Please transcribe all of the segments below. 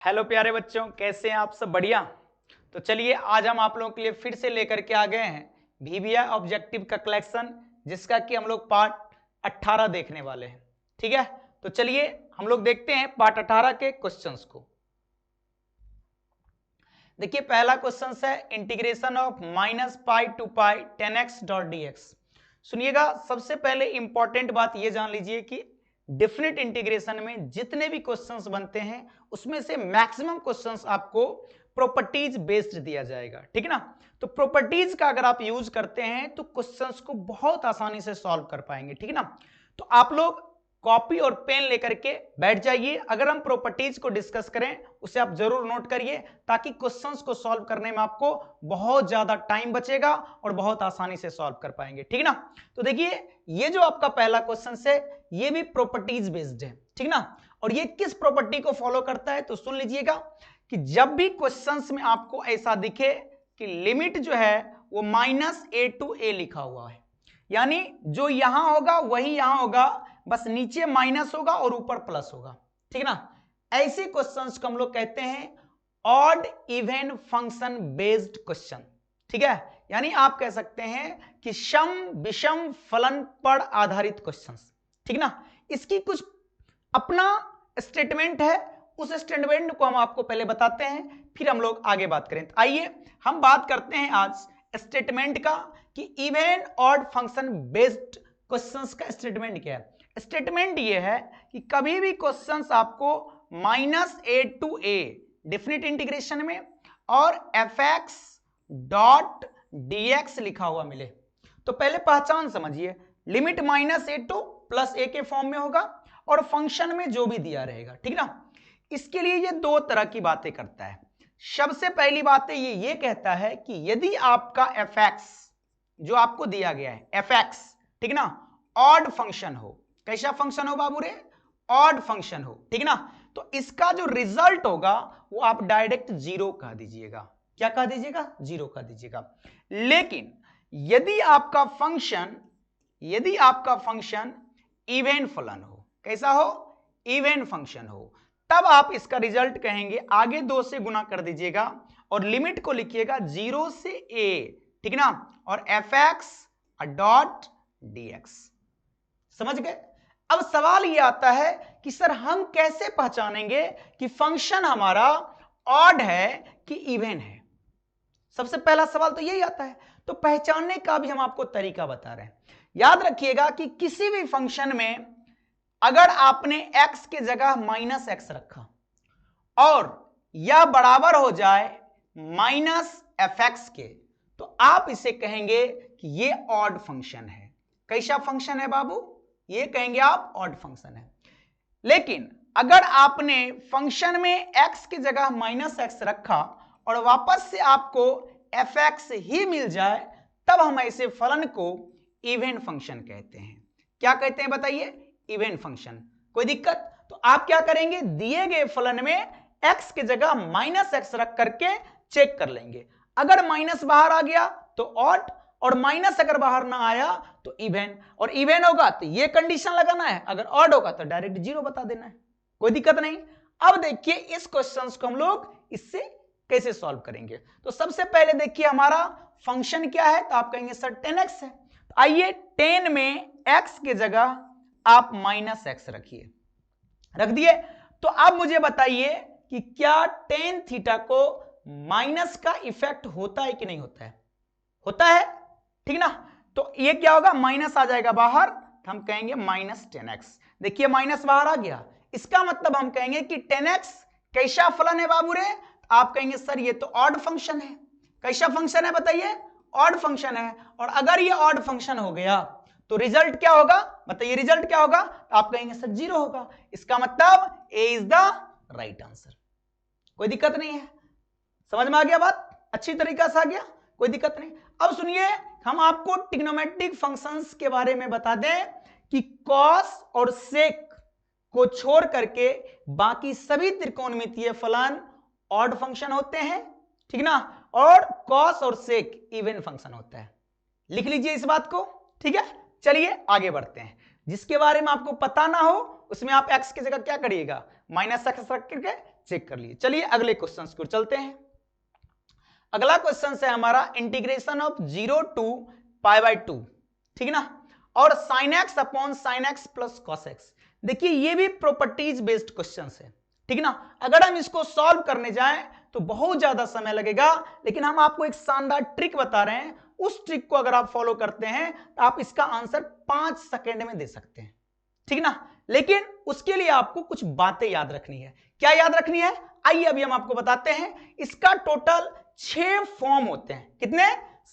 Hello प्यारे बच्चों, कैसे हैं आप सब? बढ़िया। तो चलिए आज हम आप लोगों के लिए फिर से लेकर के आ गए हैं VBI ऑब्जेक्टिव का कलेक्शन, जिसका कि हम लोग पार्ट 18 देखने वाले हैं। ठीक है, तो चलिए हम लोग देखते हैं पार्ट 18 के क्वेश्चंस को। देखिए पहला क्वेश्चन है integration of -pi to pi 10x dot dx। सुनिएगा, सबसे पहले इंपॉर्टेंट बात ये जान लीजिए कि डेफिनेट इंटीग्रेशन में जितने भी क्वेश्चंस बनते हैं उसमें से मैक्सिमम क्वेश्चंस आपको प्रॉपर्टीज बेस्ड दिया जाएगा। ठीक है ना? तो प्रॉपर्टीज का अगर आप यूज करते हैं तो क्वेश्चंस को बहुत आसानी से सॉल्व कर पाएंगे। ठीक है ना? तो आप लोग कॉपी और पेन लेकर के बैठ जाइए। अगर हम प्रॉपर्टीज को डिस्कस करें उसे आप जरूर नोट करिए, ताकि क्वेश्चंस को सॉल्व करने में आपको बहुत ज्यादा टाइम बचेगा और बहुत आसानी से सॉल्व कर पाएंगे। ठीक है ना? तो देखिए ये जो आपका पहला क्वेश्चन है ये भी प्रॉपर्टीज बेस्ड है। ठीक ना? और ये किस प्रॉपर्टी को फॉलो करता है तो सुन लीजिएगा कि जब भी क्वेश्चंस में आपको ऐसा दिखे कि लिमिट जो है वो -a टू a लिखा हुआ है, यानी जो यहां होगा वही यहां होगा, बस नीचे माइनस होगा और ऊपर प्लस होगा। ठीक है ना? ऐसे क्वेश्चंस को हम लोग कहते हैं odd even function based question. ठीक है, यानी आप कह सकते हैं कि सम विषम फलन पर आधारित क्वेश्चंस। ठीक ना? इसकी कुछ अपना स्टेटमेंट है, उस स्टेटमेंट को हम आपको पहले बताते हैं, फिर हम लोग आगे बात करें। तो आइए हम बात करते हैं आज स्टेटमेंट का कि even odd function based questions का स्टेटमेंट क्या है। स्टेटमेंट ये है कि कभी भी क्वेश्चंस आपको -a to a definite integration में और fx डॉट dx लिखा हुआ मिले तो पहले पहचान समझिए, लिमिट -a टू +a के फॉर्म में होगा और फंक्शन में जो भी दिया रहेगा। ठीक ना? इसके लिए ये दो तरह की बातें करता है। सबसे पहली बात ये कहता है कि यदि आपका fx जो आपको दिया गया है fx, ठीक ना, ऑड फंक्शन हो। कैसा फंक्शन हो बाबू रे? ऑड फंक्शन हो। ठीक ना? तो इसका जो रिजल्ट होगा वो आप डायरेक्ट 0 कह दीजिएगा। क्या कह दीजिएगा? 0 कह दीजिएगा। लेकिन यदि आपका फंक्शन इवन फलन हो, कैसा हो? इवन फंक्शन हो, तब आप इसका रिजल्ट कहेंगे आगे 2 से गुना कर दीजिएगा और लिमिट को लिखिएगा 0 से a। ठीक ना? और fx डॉट dx। समझ गए? अब सवाल यह आता है कि सर हम कैसे पहचानेंगे कि फंक्शन हमारा ऑड है कि इवन है? सबसे पहला सवाल तो यही आता है। तो पहचानने का भी हम आपको तरीका बता रहे हैं। याद रखिएगा कि किसी भी फंक्शन में अगर आपने x के जगह -x रखा और यह बराबर हो जाए -fx के, तो आप इसे कहेंगे कि यह ऑड फंक्शन है। कैसा फंक्शन है बाबू? ये कहेंगे आप ऑड फंक्शन है। लेकिन अगर आपने फंक्शन में x की जगह -x रखा और वापस से आपको fx ही मिल जाए, तब हम ऐसे फलन को इवन फंक्शन कहते हैं। क्या कहते हैं बताइए? Even function. कोई दिक्कत? तो आप क्या करेंगे, दिए गए फलन में x की जगह -x रख करके चेक कर लेंगे। अगर माइनस बाहर आ गया तो ऑड, और माइनस अगर बाहर ना आया तो इवन, और इवन होगा तो ये कंडीशन लगाना है, अगर ऑड होगा तो डायरेक्ट 0 बता देना है। कोई दिक्कत नहीं। अब देखिए इस क्वेश्चन को हम लोग इससे कैसे सॉल्व करेंगे। तो सबसे पहले देखिए हमारा फंक्शन क्या है, तो आप कहेंगे सर 10x है। तो आइए 10 में x के जगह आप -x रखिए। रख दिए। तो अब मुझे बताइए कि क्या tan थीटा को माइनस का इफेक्ट होता है कि नहीं होता है? होता है। ठीक ना? तो ये क्या होगा, माइनस आ जाएगा बाहर, हम कहेंगे -10x। देखिए माइनस बाहर आ गया, इसका मतलब हम कहेंगे कि 10x कैसा फलन है बाबू रे? आप कहेंगे सर ये तो ऑड फंक्शन है। कैसा फंक्शन है बताइए? ऑड फंक्शन है। और अगर ये ऑड फंक्शन हो गया तो रिजल्ट क्या होगा? बताइए रिजल्ट क्या होगा? तो आप कहेंगे सर 0 होगा। इसका मतलब ए इज द राइट आंसर। कोई दिक्कत नहीं है। समझ में आ गया बात? अच्छी तरीका से आ गया? कोई दिक्कत नहीं। अब सुनिए, हम आपको ट्रिग्नोमेट्रिक फंक्शंस के बारे में बता दें कि कॉस और सेक को छोड़ करके बाकी सभी त्रिकोणमितीय फलन ऑड फंक्शन होते हैं। ठीक ना? और कॉस और सेक इवन फंक्शन होता है। लिख लीजिए इस बात को। ठीक है, चलिए आगे बढ़ते हैं। जिसके बारे में आपको पता ना हो उसमें आप x की जगह क्या करिएगा, -x रख करके चेक कर लिए। चलिए अगले क्वेश्चन की ओर चलते हैं। अगला क्वेश्चन है हमारा इंटीग्रेशन ऑफ 0 टू π/2, ठीक है ना, और sin x upon sin x plus cos x। देखिए ये भी प्रॉपर्टीज बेस्ड क्वेश्चन है, ठीक है ना। अगर हम इसको सॉल्व करने जाएं तो बहुत ज्यादा समय लगेगा, लेकिन हम आपको एक शानदार ट्रिक बता रहे हैं। उस ट्रिक को अगर आप फॉलो करते हैं तो आप इसका आंसर 5 सेकेंड में दे सकते हैं, ठीक है ना। लेकिन उसके लिए आपको कुछ बातें याद रखनी है। क्या याद रखनी है, आइए अभी हम आपको बताते हैं। इसका टोटल 6 फॉर्म होते हैं। कितने?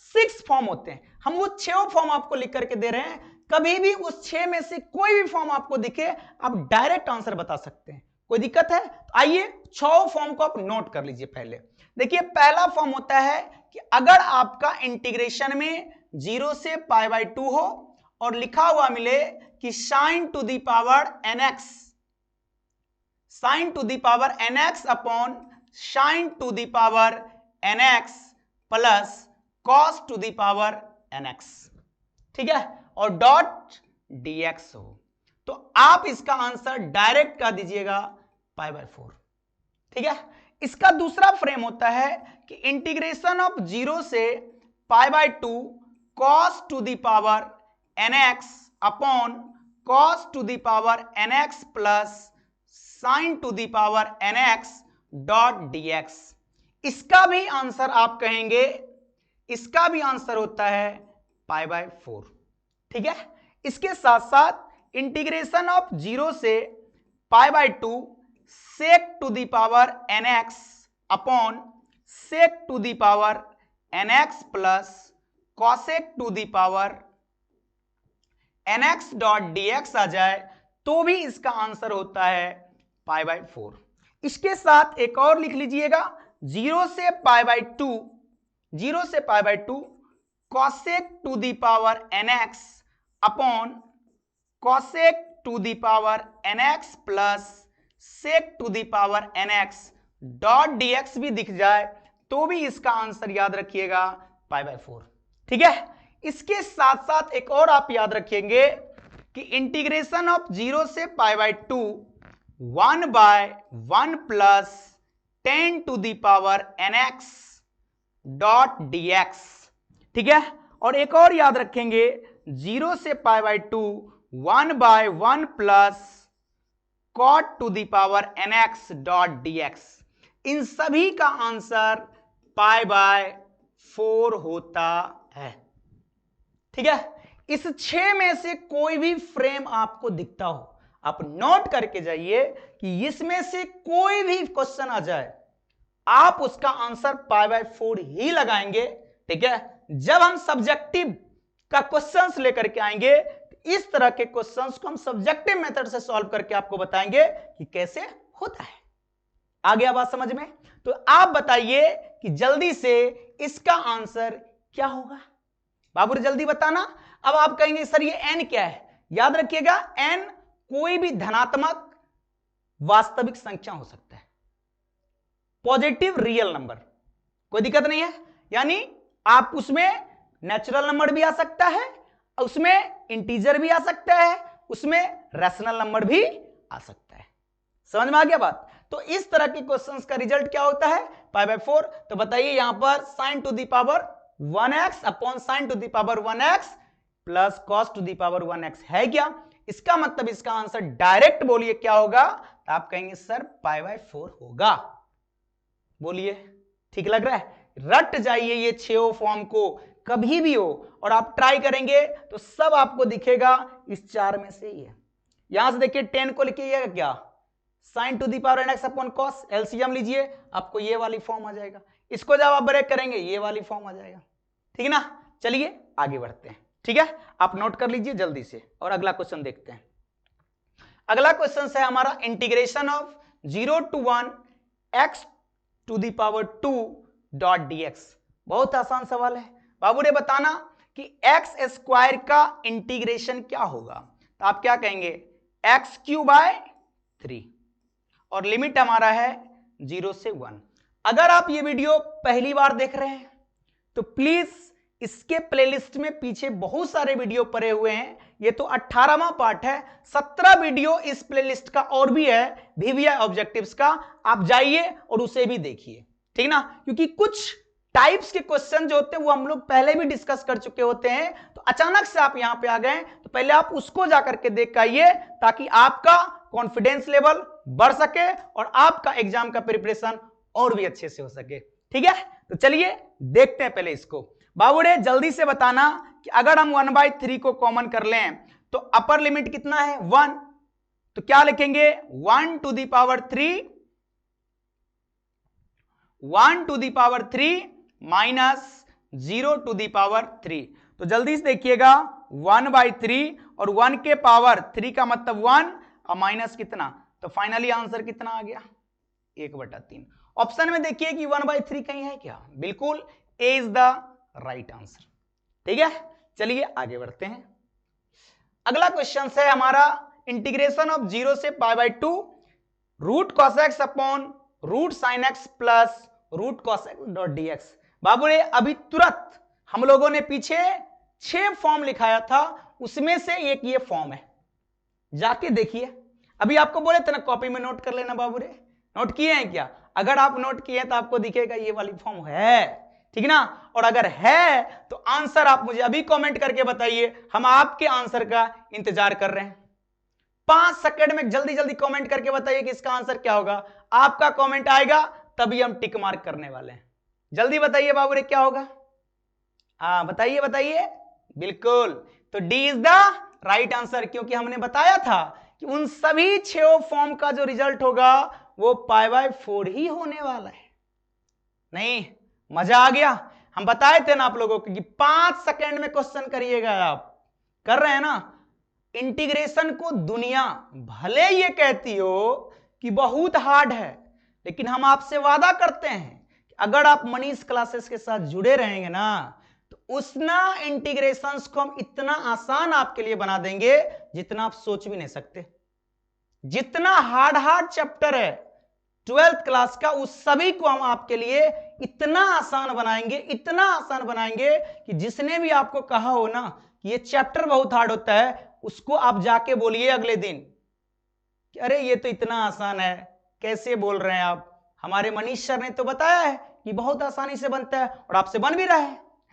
6 फॉर्म होते हैं। हम वो 6 फॉर्म आपको लिख करके दे रहे हैं। कभी भी उस 6 में से कोई भी फॉर्म आपको दिखे आप डायरेक्ट आंसर बता सकते हैं। कोई दिक्कत है? तो आइए 6 फॉर्म को आप नोट कर लीजिए। पहले देखिए, पहला फॉर्म होता है कि अगर आपका इंटीग्रेशन में 0 से π/2 हो और लिखा हुआ मिले कि sin to the power nx upon sin to the power nx plus cos to the power nx, ठीक है, और डॉट dx हो, तो आप इसका आंसर डायरेक्ट कर दीजिएगा π/4, ठीक है। इसका दूसरा फ्रेम होता है कि इंटीग्रेशन ऑफ 0 से π/2 cos to the power nx upon cos to the power nx plus sin to the power nx dot dx। इसका भी आंसर आप कहेंगे, इसका भी आंसर होता है π/4, ठीक है। इसके साथ साथ इंटीग्रेशन ऑफ 0 से π/2 sec to the power nx upon sec to the power nx plus cosec to the power nx dot dx आ जाए तो भी इसका आंसर होता है π/4। इसके साथ एक और लिख लीजिएगा, 0 से π/2 cosec to the power nx upon cosec to the power nx plus sec to the power nx dot dx भी दिख जाए तो भी इसका आंसर याद रखिएगा π/4, ठीक है। इसके साथ साथ एक और आप याद रखेंगे कि इंटीग्रेशन ऑफ 0 से π/2 1/1 plus 10 to the power nx dot dx, ठीक है। और एक और याद रखेंगे 0 से π/2 1/1 plus cot to the power nx dot dx। इन सभी का आंसर π/4 होता है, ठीक है। इस 6 में से कोई भी फ्रेम आपको दिखता हो, आप नोट करके जाइए कि इसमें से कोई भी क्वेश्चन आ जाए आप उसका आंसर π/4 ही लगाएंगे, ठीक है। जब हम सब्जेक्टिव का क्वेश्चंस लेकर के आएंगे इस तरह के क्वेश्चंस को हम सब्जेक्टिव मेथड से सॉल्व करके आपको बताएंगे कि कैसे होता है। आ गया बात समझ में? तो आप बताइए कि जल्दी से इसका आंसर क्या होगा। बाबू जल्दी बताना। अब आप कहेंगे सर ये n क्या है? याद रखिएगा n कोई भी धनात्मक वास्तविक संख्या हो सकता है, पॉजिटिव रियल नंबर, कोई दिक्कत नहीं है। यानी आप उसमें नेचुरल नंबर भी आ सकता है, उसमें इंटीजर भी आ सकता है, उसमें रैशनल नंबर भी आ सकता है। समझ में आ गया बात? तो इस तरह के क्वेश्चंस का रिजल्ट क्या होता है? π/4। तो बताइए यहां पर sin to the power 1x upon sin to the power 1x plus cos to the power 1x है क्या? इसका मतलब इसका आंसर डायरेक्ट बोलिए क्या होगा? तो आप कहेंगे सर π/4 होगा। बोलिए ठीक लग रहा है? रट जाइए ये 6 फॉर्म को कभी भी हो और आप ट्राई करेंगे तो सब आपको दिखेगा इस 4 में से ही है। यहां से देखिए 10 को लिखिएगा क्या? sin to the power nx upon cos, LCM लीजिए आपको ये वाली फॉर्म आ जाएगा। इसको जब आप ब्रेक करेंगे ये वाली फॉर्म आ जाएगा, ठीक है ना। चलिए आगे बढ़ते हैं, ठीक है। आप नोट कर लीजिए जल्दी से और अगला क्वेश्चन देखते हैं। अगला क्वेश्चन है हमारा integration of 0 to 1 x to the power 2 dot dx। बहुत आसान सवाल है। बाबू ने बताना कि एक्स स्क्वायर का इंटीग्रेशन क्या होगा। तो आप क्या कहेंगे? x³ 3 और लिमिट हमारा है 0 से 1। अगर आप ये वीडियो पहली बार देख रहे हैं तो प्लीज इसके प्लेलिस्ट में पीछे बहुत सारे वीडियो पड़े हुए हैं, ये तो 18वां पार्ट है। 17 वीडियो इस प्लेलिस्ट का और भी है VVI ऑब्जेक्टिव्स का, आप जाइए और उसे भी देखिए, ठीक ना। क्योंकि कुछ टाइप्स के क्वेश्चन जो होते हैं वो हम लोग पहले भी डिस्कस कर चुके होते हैं, तो अचानक से आप यहां पे आ गए तो पहले आप उसको जाकर के देख के आइए, ताकि आपका कॉन्फिडेंस लेवल बढ़ सके और आपका एग्जाम का प्रिपरेशन और भी अच्छे से हो सके, ठीक है। तो चलिए देखते हैं पहले इसको। बाबूड़े जल्दी से बताना कि अगर हम 1/3 को कॉमन कर लें तो अपर लिमिट कितना है 1, तो क्या लिखेंगे 1 to the power 3 minus 0 to the power 3। तो जल्दी से देखिएगा 1/3 और 1 के पावर 3 का मतलब 1 और माइनस कितना, तो फाइनली आंसर कितना आ गया 1/3। ऑप्शन में देखिए कि 1/3 कहीं है क्या, बिल्कुल ए इज द राइट आंसर, ठीक है। चलिए आगे बढ़ते हैं। अगला क्वेश्चन है हमारा इंटीग्रेशन ऑफ 0 से π/2 root cos x upon root sin x plus root cos x dot dx। बाबू ने अभी तुरंत हम लोगों ने पीछे 6 फॉर्म लिखाया था, उसमें से एक ये फॉर्म है, जाके देखिए। अभी आपको बोले थे ना कॉपी में नोट कर लेना, बाबू रे नोट किए हैं क्या? अगर आप नोट किए हैं तो आपको दिखेगा ये वाली फॉर्म है, ठीक ना। और अगर है तो आंसर आप मुझे अभी कमेंट करके बताइए, हम आपके आंसर का इंतजार कर रहे हैं। 5 सेकंड में जल्दी जल्दी कमेंट करके बताइए कि इसका आंसर क्या होगा। आपका कमेंट आएगा तभी हम टिक मार्क करने वाले हैं। जल्दी बताइए बाबू रे क्या होगा, बताइए बताइए। बिल्कुल, तो D is the right answer, क्योंकि हमने बताया था कि उन सभी 6 फॉर्म का जो रिजल्ट होगा वो π/4 ही होने वाला है। नहीं, मजा आ गया। हम बताए थे ना आप लोगों को कि 5 सेकंड में क्वेश्चन करिएगा, आप कर रहे हैं ना। इंटीग्रेशन को दुनिया भले ये कहती हो कि बहुत हार्ड है, लेकिन हम आपसे वादा करते हैं कि अगर आप मनीष क्लासेस के साथ जुड़े रहेंगे ना तो उतना इंटीग्रेशंस को हम इतना आसान आपके लिए बना देंगे जितना आप सोच भी नहीं सकते। जितना हार्ड चैप्टर है 12th क्लास का, उस सभी को हम आपके लिए इतना आसान बनाएंगे, इतना आसान बनाएंगे कि जिसने भी आपको कहा हो ना कि ये चैप्टर बहुत हार्ड होता है, उसको आप जाके बोलिए अगले दिन कि अरे ये तो इतना आसान है, कैसे बोल रहे हैं आप, हमारे मनीष सर ने तो बताया है कि बहुत आसानी से बनता है और आपसे बन भी रहा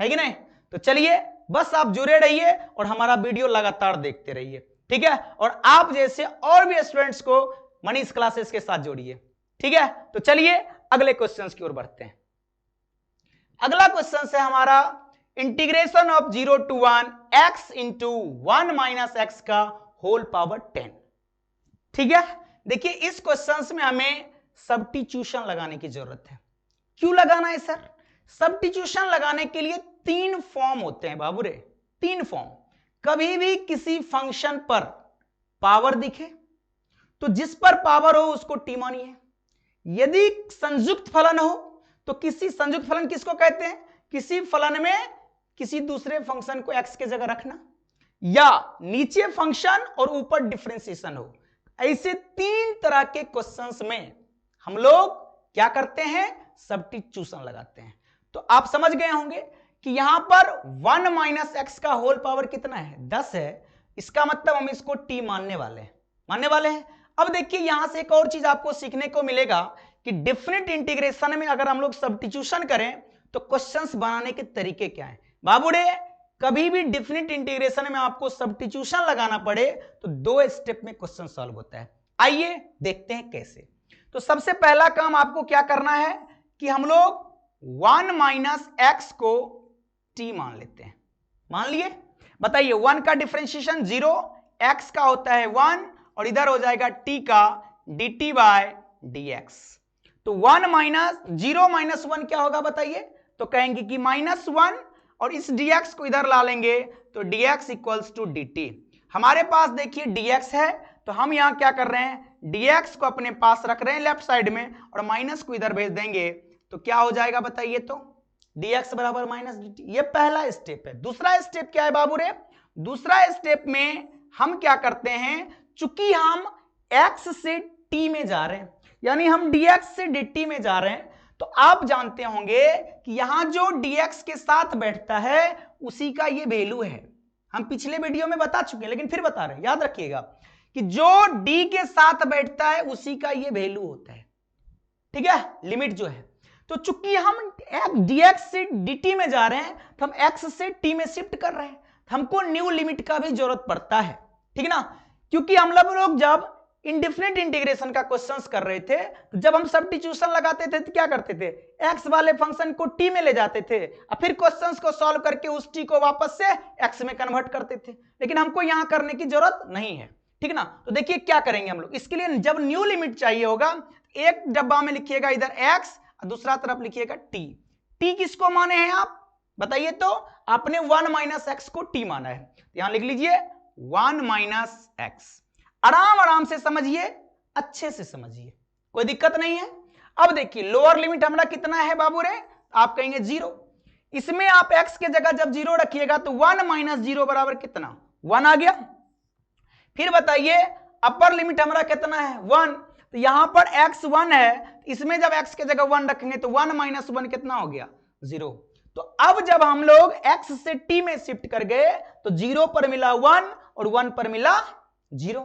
है कि नहीं। तो चलिए बस आप जुड़े रहिए और हमारा वीडियो लगातार देखते रहिए, ठीक है। और आप जैसे और भी स्टूडेंट्स को मनीष क्लासेस के साथ जोड़िए, ठीक है। तो चलिए अगले क्वेश्चन की ओर बढ़ते हैं। अगला क्वेश्चन है हमारा integration of 0 to 1 x into 1 minus x का होल पावर 10, ठीक है। देखिए इस क्वेश्चन में हमें सब्स्टिट्यूशन लगाने की जरूरत है। क्यों लगाना है सर? सब्स्टिट्यूशन लगाने के लिए 3 फॉर्म होते हैं बाबू रे, 3 फॉर्म। कभी भी किसी फंक्शन पर पावर दिखे तो जिस पर पावर हो उसको टी मानिए। यदि संयुक्त फलन हो तो किसी संयुक्त फलन किसको कहते हैं? किसी फलन में किसी दूसरे फंक्शन को x के जगह रखना, या नीचे फंक्शन और ऊपर डिफरेंशिएशन हो। ऐसे 3 तरह के क्वेश्चंस में हम लोग क्या करते हैं? सब्स्टिट्यूशन लगाते हैं। तो आप समझ गए होंगे कि यहां पर 1 माइनस एक्स का होल पावर कितना है? 10 है। इसका मतलब हम इसको t मानने वाले हैं। अब देखिए यहां से एक और चीज आपको सीखने को मिलेगा कि डेफिनेट इंटीग्रेशन में अगर हम लोग सब्स्टिट्यूशन करें तो क्वेश्चंस बनाने के तरीके क्या है। बाबूड़े कभी भी डेफिनेट इंटीग्रेशन में आपको सब्स्टिट्यूशन लगाना पड़े तो 2 स्टेप में क्वेश्चन सॉल्व होता है। आइए देखते हैं कैसे। तो सबसे पहला काम आपको क्या करना है कि हम लोग 1 माइनस एक्स को t मान लेते हैं। मान लिए, बताइए 1 का डिफरेंशिएशन 0, x का होता है 1 और इधर हो जाएगा t का dt बाय dx। तो 1 माइनस 0 माइनस 1 क्या होगा बताइए? तो कहेंगे कि -1 और इस dx को इधर ला लेंगे तो dx इक्वल्स टू dt। हमारे पास देखिए dx है तो हम यहां क्या कर रहे हैं, dx को अपने पास रख रहे हैं लेफ्ट साइड में और माइनस को इधर भेज देंगे तो क्या हो जाएगा बताइए? तो dx बराबर माइनस dt। ये पहला स्टेप है। दूसरा स्टेप क्या है बाबू रे? दूसरा स्टेप में हम क्या करते हैं, चूंकि हम x से t में जा रहे हैं, यानी हम dx से dt में जा रहे हैं, तो आप जानते होंगे कि यहां जो dx के साथ बैठता है उसी का ये वैल्यू है हम पिछले वीडियो में बता चुके हैं, लेकिन फिर बता रहे हैं, याद रखिएगा कि जो d के साथ बैठता है उसी का ये वैल्यू होता है, ठीक है, लिमिट जो है। तो चूंकि हम dx से dt में जा रहे हैं तो हम x से t में शिफ्ट कर रहे हैं, हमको न्यू लिमिट का भी जरूरत पड़ता है, ठीक ना, क्योंकि हम लोग जब इंडिफरेंट इंटीग्रेशन का क्वेश्चंस कर रहे थे तो जब हम सब्स्टिट्यूशन लगाते थे तो क्या करते थे, x वाले फंक्शन को t में ले जाते थे और फिर क्वेश्चंस को सॉल्व करके उस t को वापस से x में कन्वर्ट करते थे, लेकिन हमको यहां करने की जरूरत नहीं है, ठीक ना। तो देखिए क्या करेंगे हम लोग, इसके लिए जब न्यू लिमिट चाहिए होगा एक डब्बा में लिखिएगा इधर x और दूसरा तरफ लिखिएगा t। t किसको माने हैं आप बताइए, तो आपने 1 माइनस एक्स को t माना है, यहां लिख लीजिए 1 माइनस एक्स। आराम आराम से समझिए, अच्छे से समझिए, कोई दिक्कत नहीं है। अब देखिए लोअर लिमिट हमारा कितना है बाबू रे, आप कहेंगे 0। इसमें आप x के जगह जब 0 रखिएगा तो 1 माइनस 0 बराबर कितना, 1 आ गया। फिर बताइए अपर लिमिट हमारा कितना है 1, तो यहां पर x 1 है, इसमें जब x के जगह 1 रखेंगे तो 1 माइनस 1 कितना हो गया 0। तो अब जब हम लोग x से t में शिफ्ट कर गए तो 0 पर मिला 1 और 1 पर मिला 0।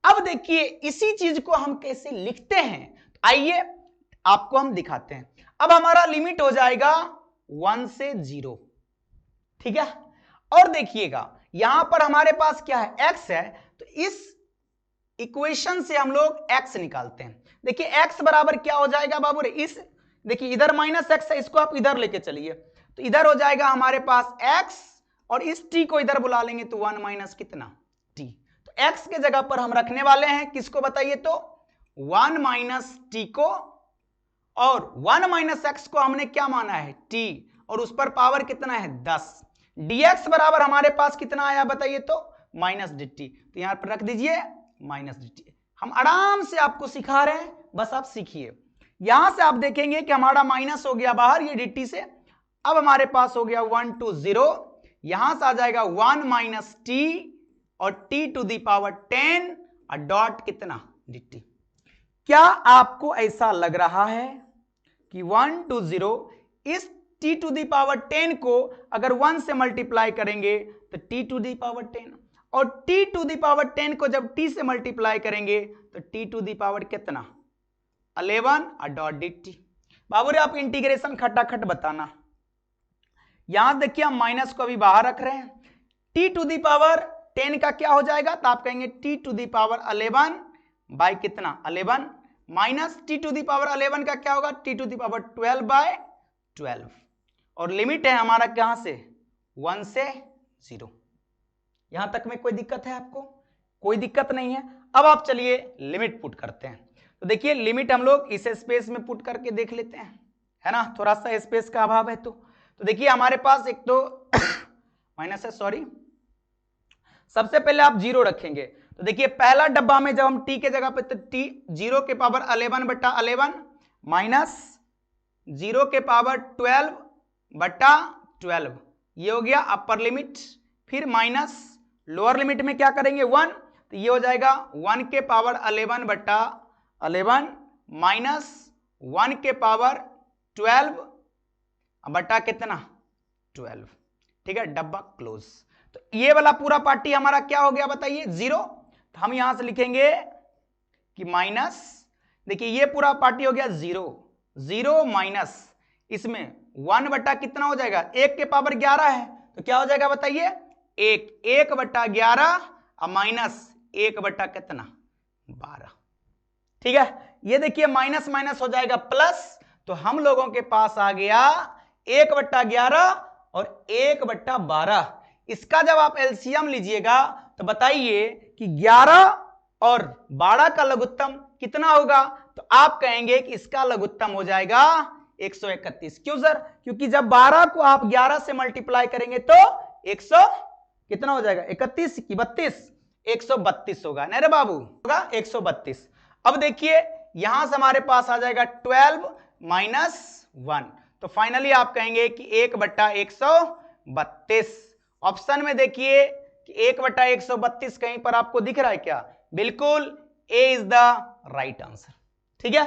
अब देखिए इसी चीज को हम कैसे लिखते हैं, तो आइए आपको हम दिखाते हैं। अब हमारा लिमिट हो जाएगा 1 से 0, ठीक है। और देखिएगा यहां पर हमारे पास क्या है, x है, तो इस इक्वेशन से हम लोग x निकालते हैं। देखिए x बराबर क्या हो जाएगा बाबू रे, इस देखिए इधर माइनस x है, इसको आप इधर लेके चलिए, तो इधर हो जाएगा हमारे पास x और इस t को इधर बुला लेंगे तो 1 माइनस कितना t। तो x के जगह पर हम रखने वाले हैं किसको बताइए, तो 1 माइनस t को, और 1 माइनस x को हमने क्या माना है t, और उस पर पावर कितना है 10। dx बराबर हमारे पास कितना आया बताइए, तो माइनस dt, तो यहां पर रख दीजिए माइनस dt। हम आराम से आपको सिखा रहे हैं, बस आप सीखिए। यहां से आप देखेंगे कि हमारा माइनस हो गया बाहर ये dt से, अब हमारे पास हो गया 1 to 0, यहां से आ जाएगा 1 माइनस t और t टू दी पावर 10 और डॉट कितना dt। क्या आपको ऐसा लग रहा है कि 1 to 0 इस t टू दी पावर 10 को अगर 1 से मल्टीप्लाई करेंगे तो t टू दी पावर 10, और t टू दी पावर 10 को जब t से मल्टीप्लाई करेंगे तो t टू दी पावर कितना 11 और डॉट dt। बाबू रे आप इंटीग्रेशन खटाखट बताना। यहां देखिए हम माइनस को अभी बाहर रख रहे हैं, t टू दी पावर 10 का क्या हो जाएगा, तो आप कहेंगे t to the power 11 by कितना 11, minus t to the power 11 का क्या होगा t to the power 12 by 12, और लिमिट है हमारा कहां से 1 से 0। यहां तक में कोई दिक्कत है आपको, कोई दिक्कत नहीं है। अब आप चलिए लिमिट पुट करते हैं, तो देखिए लिमिट हम लोग इस स्पेस में पुट करके देख लेते हैं, है ना, थोड़ा सा स्पेस का अभाव है। तो देखिए हमारे पास एक तो माइनस है, सॉरी, सबसे पहले आप 0 रखेंगे, तो देखिए पहला डब्बा में जब हम t के जगह पे, तो t 0 के पावर 11 बटा 11 माइनस 0 के पावर 12 बटा 12, ये हो गया अपर लिमिट। फिर माइनस लोअर लिमिट में क्या करेंगे 1, तो ये हो जाएगा 1 के पावर 11 बटा 11 माइनस 1 के पावर 12 बटा कितना 12, ठीक है, डब्बा क्लोज। तो ये वाला पूरा पार्टी हमारा क्या हो गया बताइए 0, तो हम यहां से लिखेंगे कि माइनस, देखिए ये पूरा पार्टी हो गया 0 0 माइनस इसमें 1 बटा कितना हो जाएगा 1 के पावर 11 है, तो क्या हो जाएगा बताइए 1 बटा 11 और माइनस 1 बटा कितना 12, ठीक है। ये देखिए माइनस माइनस हो जाएगा प्लस, तो हम लोगों के पास आ गया 1 बटा 11 और 1 बटा 12। इसका जब आप एलसीएम लीजिएगा तो बताइए कि 11 और 12 का लघुत्तम कितना होगा, तो आप कहेंगे कि इसका लघुत्तम हो जाएगा 131। क्यों सर, क्योंकि जब 12 को आप 11 से मल्टीप्लाई करेंगे तो 100 कितना हो जाएगा 31 की 32, 132 होगा, नहीं रे बाबू, होगा 132। अब देखिए यहां से हमारे पास आ जाएगा 12 माइनस 1, तो फाइनली आप कहेंगे कि 1 बटा 132। ऑप्शन में देखिए कि 1 बटा 132 कहीं पर आपको दिख रहा है क्या, बिल्कुल ए इज द राइट आंसर, ठीक है।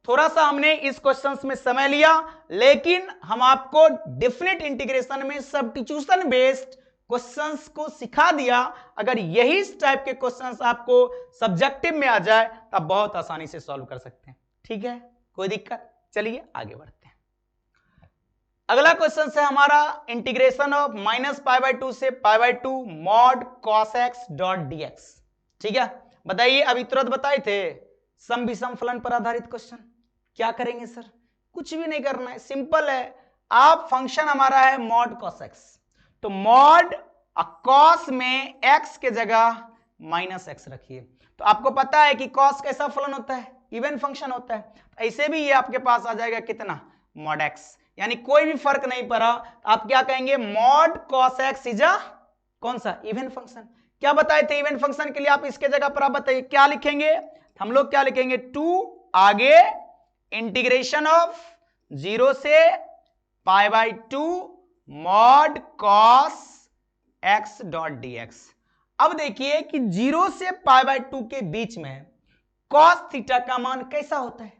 थोड़ा सा हमने इस क्वेश्चंस में समय लिया, लेकिन हम आपको डेफिनेट इंटीग्रेशन में सब्स्टिट्यूशन बेस्ड क्वेश्चंस को सिखा दिया। अगर यही टाइप के क्वेश्चंस आपको सब्जेक्टिव में आ जाए तब बहुत आसानी से सॉल्व कर सकते हैं। ठीक है, कोई दिक्कत? चलिए आगे बढ़ते हैं। अगला क्वेश्चन है हमारा इंटीग्रेशन ऑफ -π/2 से π/2 mod cos x dot dx। ठीक है, बताइए, अभी तुरंत बताए थे सम विषम फलन पर आधारित क्वेश्चन। क्या करेंगे सर? कुछ भी नहीं करना है, सिंपल है। आप फंक्शन हमारा है mod cos x, तो mod cos में x के जगह -x रखिए। तो आपको पता है कि cos कैसा फलन होता है? इवन फंक्शन होता है। ऐसे भी ये आपके पास आ जाएगा कितना? mod x, यानी कोई भी फर्क नहीं पड़ा। आप क्या कहेंगे? mod cos x is a कौन सा? Even function. क्या बताए थे इवन फंक्शन के लिए? आप इसके जगह पर आप बताइए क्या लिखेंगे? हम लोग क्या लिखेंगे? 2 आगे इंटीग्रेशन ऑफ 0 से π/2 mod cos x dot dx। अब देखिए कि 0 से π/2 के बीच में cos थीटा का मान कैसा होता है?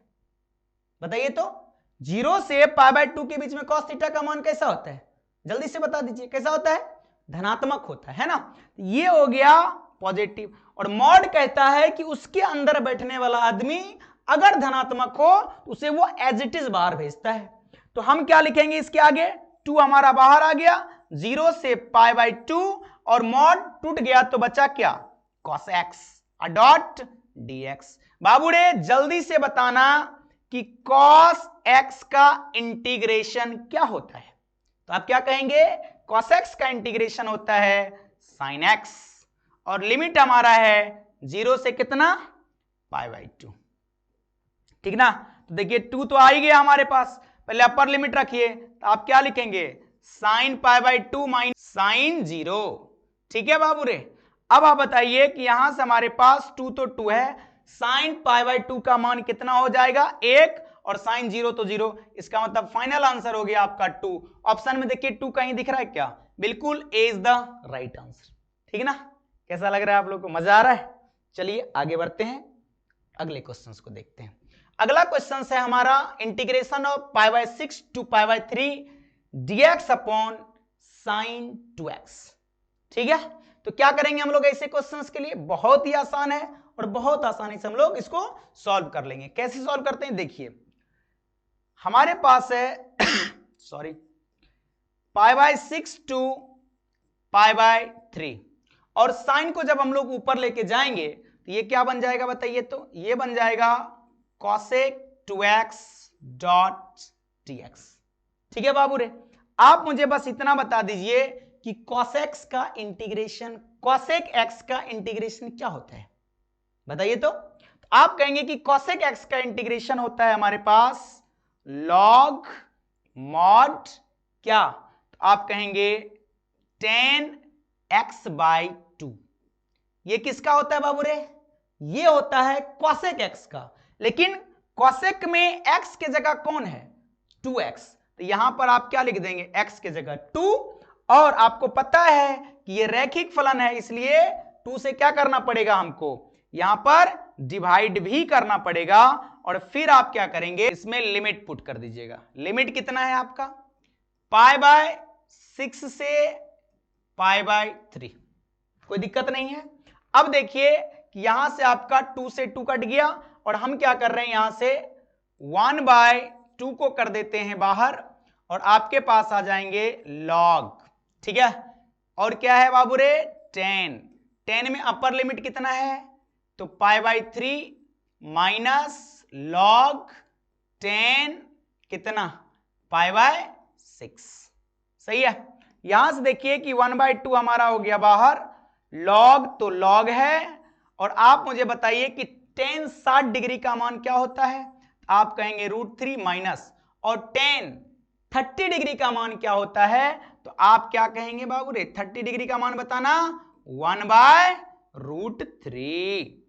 बताइए तो। 0 से π/2 के बीच में cos थीटा का मान कैसा होता है? जल्दी से बता दीजिए, कैसा होता है? धनात्मक होता है ना। ये हो गया पॉजिटिव। और मॉड कहता है कि उसके अंदर बैठने वाला आदमी अगर धनात्मक हो तो उसे वो एज इट इज बाहर भेजता है। तो हम क्या लिखेंगे इसके आगे? 2 हमारा बाहर आ गया 0 से π/2 और मॉड टूट गया तो बचा क्या? cos x dot dx। बाबू रे जल्दी से बताना कि cos x का इंटीग्रेशन क्या होता है? तो आप क्या कहेंगे? cos x का इंटीग्रेशन होता है sin x, और लिमिट हमारा है 0 से कितना? π/2। ठीक ना? तो देखिए 2 तो आ ही गया हमारे पास, पहले अपर लिमिट रखिए। तो आप क्या लिखेंगे? sin π/2 minus sin 0। ठीक है बाबू रे। अब आप बताइए कि यहां से हमारे पास 2 तो 2 है, sin π/2 का मान कितना हो जाएगा? 1, और sin 0 तो 0। इसका मतलब फाइनल आंसर हो गया आपका 2। ऑप्शन में देखिए 2 कहीं दिख रहा है क्या? बिल्कुल ए इज द राइट आंसर। ठीक ना? कैसा लग रहा है आप लोग को? मजा आ रहा है? चलिए आगे बढ़ते हैं, अगले क्वेश्चन को देखते हैं। अगला क्वेश्चन है हमारा integration of π/6 to π/3 dx upon sin 2x। ठीक है, तो क्या करेंगे हम लोग ऐसे क्वेश्चंस के लिए? बहुत ही आसान है और बहुत आसानी से हम लोग इसको सॉल्व कर लेंगे। कैसे सॉल्व करते हैं? देखिए हमारे पास है सॉरी π/6 टू π/3, और साइन को जब हम लोग ऊपर लेके जाएंगे तो ये क्या बन जाएगा बताइए तो? ये बन जाएगा cosec 2x डॉट dx। ठीक है बाबू रे, आप मुझे बस इतना बता दीजिए कि cosec का इंटीग्रेशन, cosec x का इंटीग्रेशन क्या होता है? बताइए तो। आप कहेंगे कि cosec x का इंटीग्रेशन होता है हमारे पास log mod क्या? तो आप कहेंगे tan x/2। ये किसका होता है बाबू रे? ये होता है cosec x का। लेकिन cosec में x के जगह कौन है? 2x। तो यहां पर आप क्या लिख देंगे? x के जगह 2। और आपको पता है कि ये रैखिक फलन है, इसलिए 2 से क्या करना पड़ेगा हमको? यहां पर डिवाइड भी करना पड़ेगा। और फिर आप क्या करेंगे? इसमें लिमिट पुट कर दीजिएगा। लिमिट कितना है आपका? π/6 से π/3। कोई दिक्कत नहीं है। अब देखिए कि यहां से आपका 2 से 2 कट गया, और हम क्या कर रहे हैं? यहां से 1/2 को कर देते हैं बाहर, और आपके पास आ जाएंगे log। ठीक है, और क्या है बाबू रे? 10 में अपर लिमिट कितना है? तो π/3 माइनस log 10 कितना? π/6। सही है। यहां से देखिए कि 1/2 हमारा हो गया बाहर, log तो log है। और आप मुझे बताइए कि tan 60 डिग्री का मान क्या होता है? आप कहेंगे √3 माइनस, और tan 30 डिग्री का मान क्या होता है? तो आप क्या कहेंगे बाबू रे? 30 डिग्री का मान बताना 1/√3।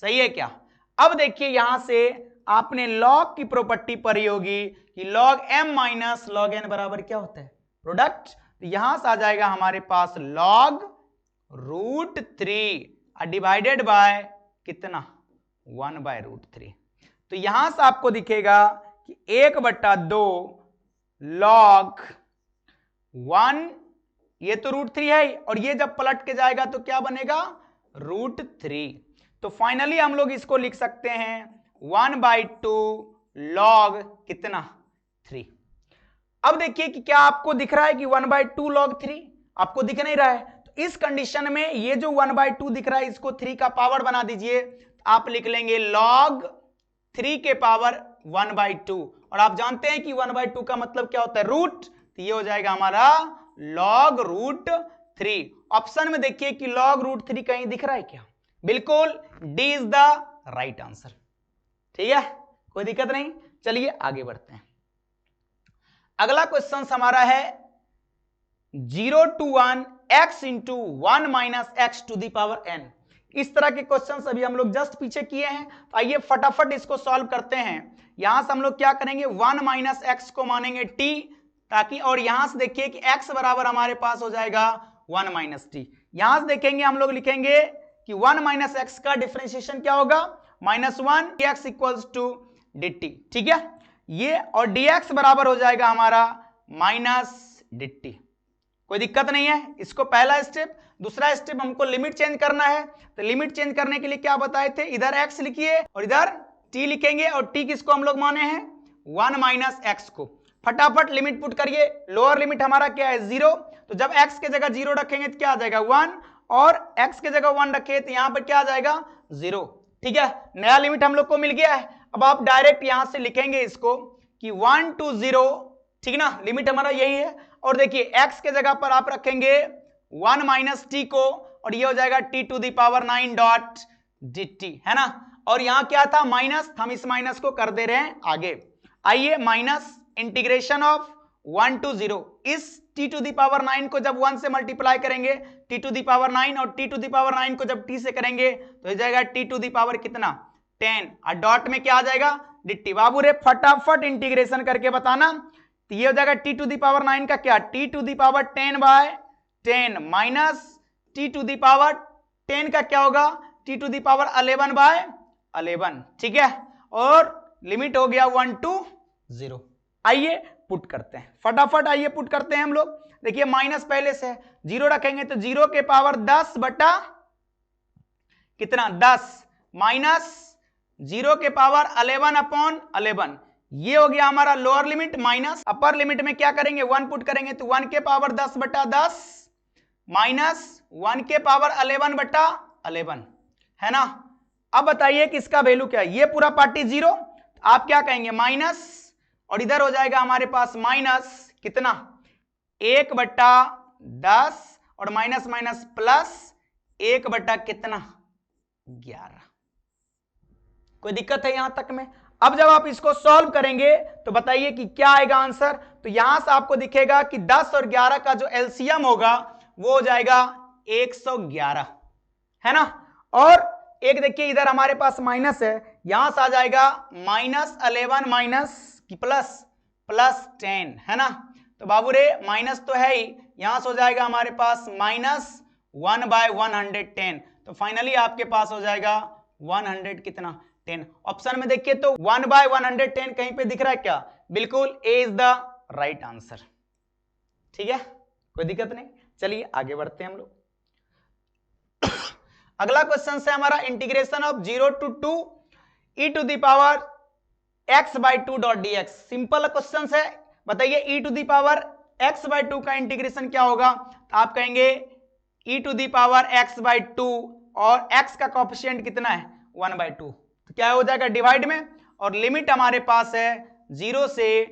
सही है क्या? अब देखिए यहां से आपने log की प्रॉपर्टी पढ़ी होगी कि log m minus log n बराबर क्या होता है? प्रोडक्ट। तो यहां से आ जाएगा हमारे पास log √3 डिवाइडेड बाय कितना? 1/√3। तो यहां से आपको दिखेगा कि 1/2 log 1 ये तो √3 है ही, और ये जब पलट के जाएगा तो क्या बनेगा √3। तो फाइनली हम लोग इसको लिख सकते हैं 1/2 log कितना 3। अब देखिए कि क्या आपको दिख रहा है कि 1/2 log 3 आपको दिख नहीं रहा है। तो इस कंडीशन में ये जो 1/2 दिख रहा है इसको 3 का पावर बना दीजिए, आप लिख लेंगे log 3 के पावर 1/2, और आप जानते हैं कि 1/2 का मतलब क्या होता है रूट, तो ये हो जाएगा हमारा log √3। ऑप्शन में देखिए कि log √3 कहीं दिख रहा है क्या, बिल्कुल D is the right answer. ठीक है, कोई दिक्कत नहीं, चलिए आगे बढ़ते हैं। अगला क्वेश्चन हमारा है 0 to 1 x into 1 minus x to the power n। इस तरह के क्वेश्चन अभी हम लोग जस्ट पीछे किए हैं, तो आइए फटाफट इसको सॉल्व करते हैं। यहां से हम लोग क्या करेंगे 1 माइनस एक्स को मानेंगे t, ताकि, और यहां से देखिए कि x बराबर हमारे पास हो जाएगा 1 माइनस टी। यहां से देखेंगे हम लोग लिखेंगे कि 1 माइनस एक्स का डिफरेंशिएशन क्या होगा -1 dx इक्वल्स टू dt। ठीक है, ये और dx बराबर हो जाएगा हमारा -dt। कोई दिक्कत नहीं है, इसको पहला स्टेप। दूसरा स्टेप हमको लिमिट चेंज करना है, तो लिमिट चेंज करने के लिए क्या बताए थे, इधर x लिखिए और इधर t लिखेंगे, और t किसको हम लोग माने हैं 1 माइनस एक्स को। फटाफट लिमिट पुट करिए, लोअर लिमिट हमारा क्या है 0, तो जब x के जगह 0 रखेंगे तो क्या आ जाएगा 1, और x के जगह 1 रखे तो यहां पर क्या आ जाएगा 0। ठीक है, नया लिमिट हम लोग को मिल गया है। अब आप डायरेक्ट यहां से लिखेंगे इसको कि 1 to 0, ठीक ना, लिमिट हमारा यही है। और देखिए x के जगह पर आप रखेंगे 1 माइनस टी को, और ये हो जाएगा t to the power 9 dot dt, है ना। और यहां क्या था माइनस, हम इस माइनस को कर दे रहे हैं आगे। आइए माइनस इंटीग्रेशन ऑफ 1 to 0, इस t टू दी पावर 9 को जब 1 से मल्टीप्लाई करेंगे t टू दी पावर 9, और t टू दी पावर 9 को जब t से करेंगे तो हो जाएगा t टू दी पावर कितना 10, और डॉट में क्या आ जाएगा dt। बाबू रे फटाफट इंटीग्रेशन करके बताना, तो ये हो जाएगा t टू दी पावर 9 का क्या t to the power 10/10 minus t to the power 10 का क्या होगा t टू दी पावर 11/11। ठीक है, और लिमिट हो गया 1 to 0। आइए पुट करते हैं फटाफट, आइए पुट करते हैं हम लोग। देखिए माइनस पहले से है, 0 रखेंगे तो 0 के पावर 10 बटा कितना 10, माइनस 0 के पावर 11/11, ये हो गया हमारा lower limit. Minus upper limit में क्या करेंगे 1 पुट करेंगे तो 1 के पावर 10 बटा 10 माइनस 1 के पावर 11/11, है ना। अब बताइए कि इसका वैल्यू क्या है, ये पूरा पार्टी 0, आप क्या कहेंगे माइनस, और इधर हो जाएगा हमारे पास माइनस कितना 1/10, और माइनस माइनस प्लस 1 बटा कितना 11। कोई दिक्कत है यहां तक में। अब जब आप इसको सॉल्व करेंगे तो बताइए कि क्या आएगा आंसर। तो यहां से आपको दिखेगा कि 10 और 11 का जो एलसीएम होगा वो हो जाएगा 111, है ना। और एक देखिए इधर हमारे पास माइनस है, यहां से आ जाएगा -11 माइनस की +10, है ना। तो बाबू रे माइनस तो है ही, यहां से हो जाएगा हमारे पास -1/110। तो फाइनली आपके पास हो जाएगा 100 कितना 10। ऑप्शन में देखिए तो 1/110 कहीं पे दिख रहा है क्या, बिल्कुल ए इज द राइट आंसर। ठीक है, कोई दिक्कत नहीं, चलिए आगे बढ़ते हैं हम लोग। अगला क्वेश्चन से हमारा integration of 0 to 2 e to the power x/2 dot dx। Simple question है, बताइए e to the power x/2 का इंटीग्रेशन क्या होगा। तो आप कहेंगे e to the power x/2, और x का कोएफिशिएंट कितना है 1/2, तो क्या हो जाएगा डिवाइड में, और लिमिट हमारे पास है 0 से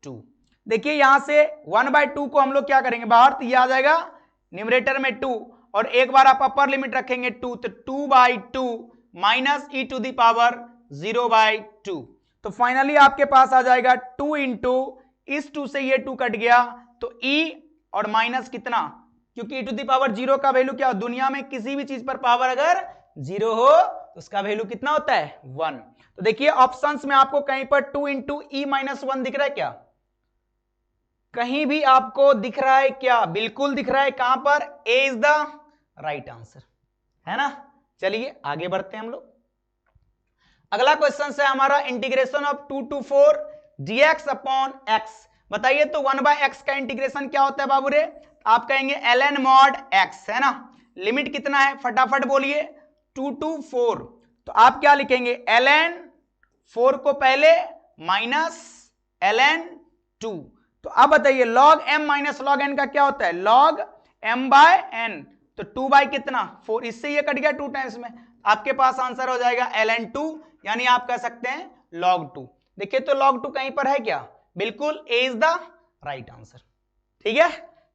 2। देखिए यहां से 1/2 को हम लोग क्या करेंगे बाहर, तो ये आ जाएगा न्यूमरेटर में 2, और एक बार आप अपर लिमिट रखेंगे 2, तो 2/2 minus e to the power 0/2। तो फाइनली आपके पास आ जाएगा 2 इंटू इस 2 से ये 2 कट गया, तो e और माइनस कितना, क्योंकि e टू दी पावर 0 का वैल्यू क्या हो, दुनिया में किसी भी चीज पर पावर अगर 0 हो तो उसका वैल्यू कितना होता है 1। तो देखिए ऑप्शंस में आपको कहीं पर 2 इंटू e माइनस 1 दिख रहा है क्या, कहीं भी आपको दिख रहा है क्या, बिल्कुल दिख रहा है, कहां पर ए इज द राइट आंसर, है ना। चलिए आगे बढ़ते हैं हम लोग। अगला क्वेश्चन है हमारा integration of 2 to 4 dx upon x। बताइए तो 1/x का इंटीग्रेशन क्या होता है बाबू रे? आप कहेंगे ln mod x, है ना। लिमिट कितना है फटाफट बोलिए, 2 to 4। तो आप क्या लिखेंगे, ln 4 को पहले माइनस ln 2। तो अब बताइए log m minus log n का क्या होता है, log m बाय n। तो 2 बाय कितना 4, इससे ये कट गया 2 टाइम्स में, आपके पास आंसर हो जाएगा ln 2, यानी आप कह सकते हैं log 2। देखिए तो log 2 कहीं पर है क्या, बिल्कुल A is the right answer. ठीक है,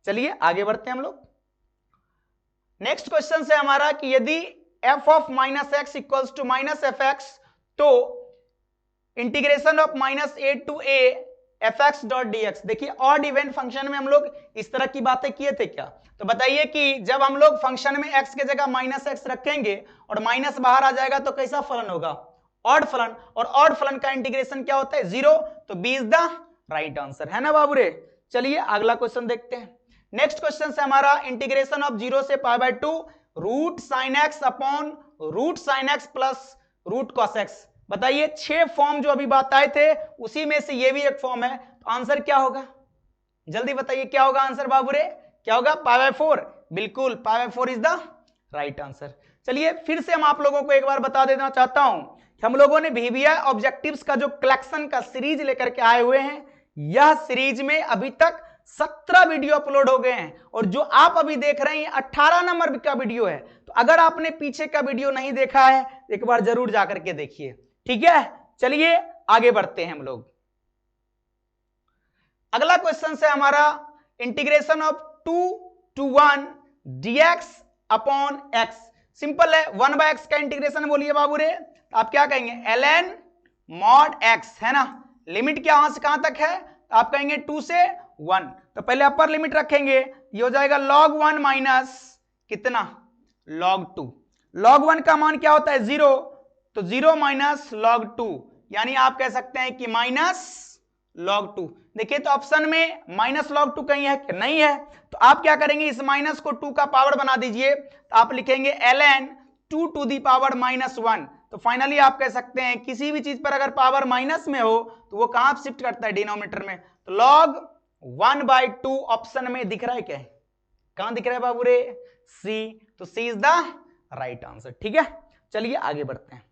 चलिए आगे बढ़ते हैं हम लोग। नेक्स्ट क्वेश्चन से हमारा कि यदि f of minus x equals to minus f x, तो integration of minus a to a f x dot d x. देखिए ऑड इवन फंक्शन में हम लोग इस तरह की बातें किए थे क्या? तो बताइए कि जब हम लोग फंक्शन में x के जगह माइनस एक्स रखेंगे और माइनस बाहर आ जाएगा तो कैसा फलन होगा, ऑड फलन। और ऑड फलन का इंटीग्रेशन क्या होता है, 0। तो B is the right answer, है ना बाबू रे। चलिए अगला क्वेश्चन देखते हैं। नेक्स्ट क्वेश्चन से हमारा इंटीग्रेशन ऑफ 0 से pi by 2 root sine x upon root sine x plus root cos x. बताइए 6 फॉर्म जो अभी बात आए थे उसी में से ये भी एक फॉर्म है, तो आंसर क्या होगा, जल्दी बताइए क्या होगा आंसर बाबू रे, क्या होगा, पाई बाय 4। बिल्कुल pi by 4 is the right answer. चलिए फिर से हम आप लोगों को एक बार बता देना चाहता हूं कि हम लोगों ने VBI ऑब्जेक्टिव्स का जो कलेक्शन का सीरीज लेकर के आए हुए हैं, यह सीरीज में अभी तक 17 वीडियो अपलोड हो गए हैं और जो आप अभी देख रहे हैं 18 नंबर का वीडियो है। तो अगर आपने पीछे का वीडियो नहीं देखा है एक बार जरूर जाकर के देखिए, ठीक है। चलिए आगे बढ़ते हैं हम लोग। अगला क्वेश्चन से हमारा integration of 2 to 1 dx upon x। Simple है, 1/x का इंटीग्रेशन बोलिए बाबू रे, आप क्या कहेंगे ln mod x, है ना। लिमिट क्या कहां से कहां तक है, तो आप कहेंगे 2 से 1। तो पहले अपर लिमिट रखेंगे, ये हो जाएगा log 1 माइनस कितना log 2। log 1 का मान क्या होता है 0, तो 0 माइनस log 2, यानी आप कह सकते हैं कि माइनस log 2। देखिए तो ऑप्शन में माइनस log 2 कहीं है कि नहीं है, तो आप क्या करेंगे इस माइनस को 2 का पावर बना दीजिए, तो आप लिखेंगे ln 2 to the पावर -1। तो फाइनली आप कह सकते हैं किसी भी चीज पर अगर पावर माइनस में हो तो वो कहां शिफ्ट करता है, डिनोमिनेटर में। तो log 1/2 ऑप्शन में दिख रहा है क्या, कहां दिख रहा है बाबू रे, सी। तो सी इज द राइट आंसर, ठीक है। चलिए आगे बढ़ते हैं।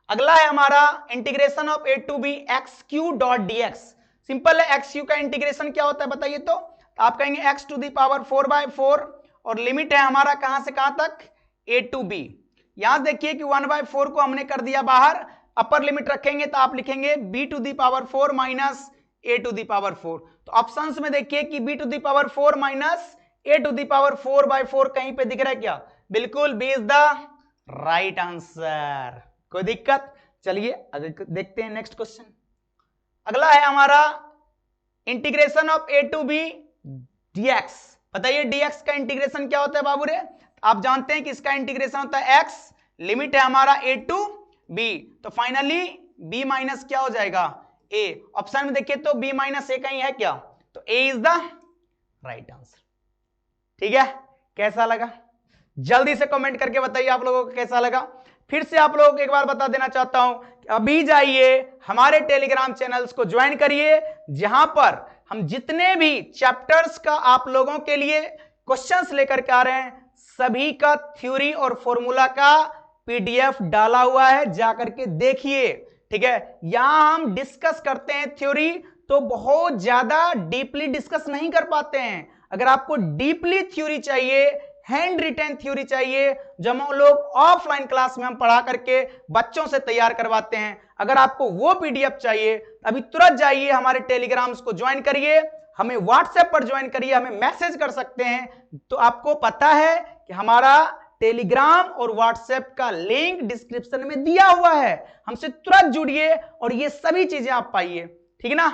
अगला है हमारा integration of a to b x Q dot d x. Simple है, एक्स क्यू का इंटीग्रेशन क्या होता है बताइए तो आप कहेंगे x to the पावर 4/4 और लिमिट है हमारा कहां से कहां तक, a to b। यहां देखिए कि 1/4 को हमने कर दिया बाहर, अपर लिमिट रखेंगे तो आप लिखेंगे b to the power 4 minus a to the power 4। तो ऑप्शंस में देखिए कि b to the power 4 minus a to the power 4/4 कहीं पे दिख रहा है क्या, बिल्कुल b is the right answer, कोई दिक्कत। चलिए अगर देखते हैं नेक्स्ट क्वेश्चन। अगला है हमारा integration of a to b dx। बताइए dx का इंटीग्रेशन क्या होता है बाबू रे, आप जानते हैं कि इसका इंटीग्रेशन होता है x, लिमिट है हमारा a to b। तो फाइनली b माइनस क्या हो जाएगा a। ऑप्शन में देखिए तो b माइनस a कहीं है क्या, तो a is the right answer, ठीक है। कैसा लगा जल्दी से कमेंट करके बताइए आप लोगों को कैसा लगा। फिर से आप लोगों को एक बार बता देना चाहता हूं कि अभी जाइए हमारे टेलीग्राम चैनल्स को ज्वाइन करिए, जहां पर हम जितने भी चैप्टर्स का आप लोगों के लिए क्वेश्चंस लेकर के आ रहे हैं सभी का थ्योरी और फॉर्मूला का PDF डाला हुआ है, जाकर के देखिए, ठीक है। यहां हम डिस्कस करते हैं थ्योरी, तो बहुत ज्यादा डीपली डिस्कस नहीं कर पाते हैं। अगर आपको डीपली थ्योरी चाहिए, हैंड रिटन थ्योरी चाहिए, जो हम लोग ऑफलाइन क्लास में हम पढ़ा करके बच्चों से तैयार करवाते हैं, अगर आपको वो PDF चाहिए अभी तुरंत जाइए हमारे टेलीग्राम्स को ज्वाइन करिए, हमें व्हाट्सएप पर ज्वाइन करिए, हमें मैसेज कर सकते हैं। तो आपको पता है कि हमारा टेलीग्राम और व्हाट्सएप का लिंक डिस्क्रिप्शन में दिया हुआ है, हमसे तुरंत जुड़िए और ये सभी चीजें आप पाइए, ठीक है ना,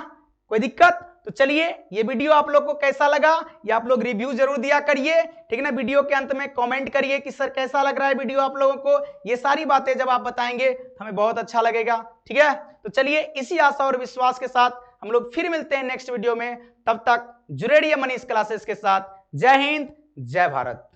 कोई दिक्कत। तो चलिए ये वीडियो आप लोग को कैसा लगा ये आप लोग रिव्यू जरूर दिया करिए, ठीक है ना। वीडियो के अंत में कमेंट करिए कि सर कैसा लग रहा है वीडियो आप लोगों को। ये सारी बातें जब आप बताएंगे हमें बहुत अच्छा लगेगा, ठीक है। तो चलिए इसी आशा और विश्वास के साथ हम लोग फिर मिलते हैं नेक्स्ट वीडियो में, तब तक जुड़े रहिए मनीष क्लासेस के साथ। जय हिंद, जय भारत।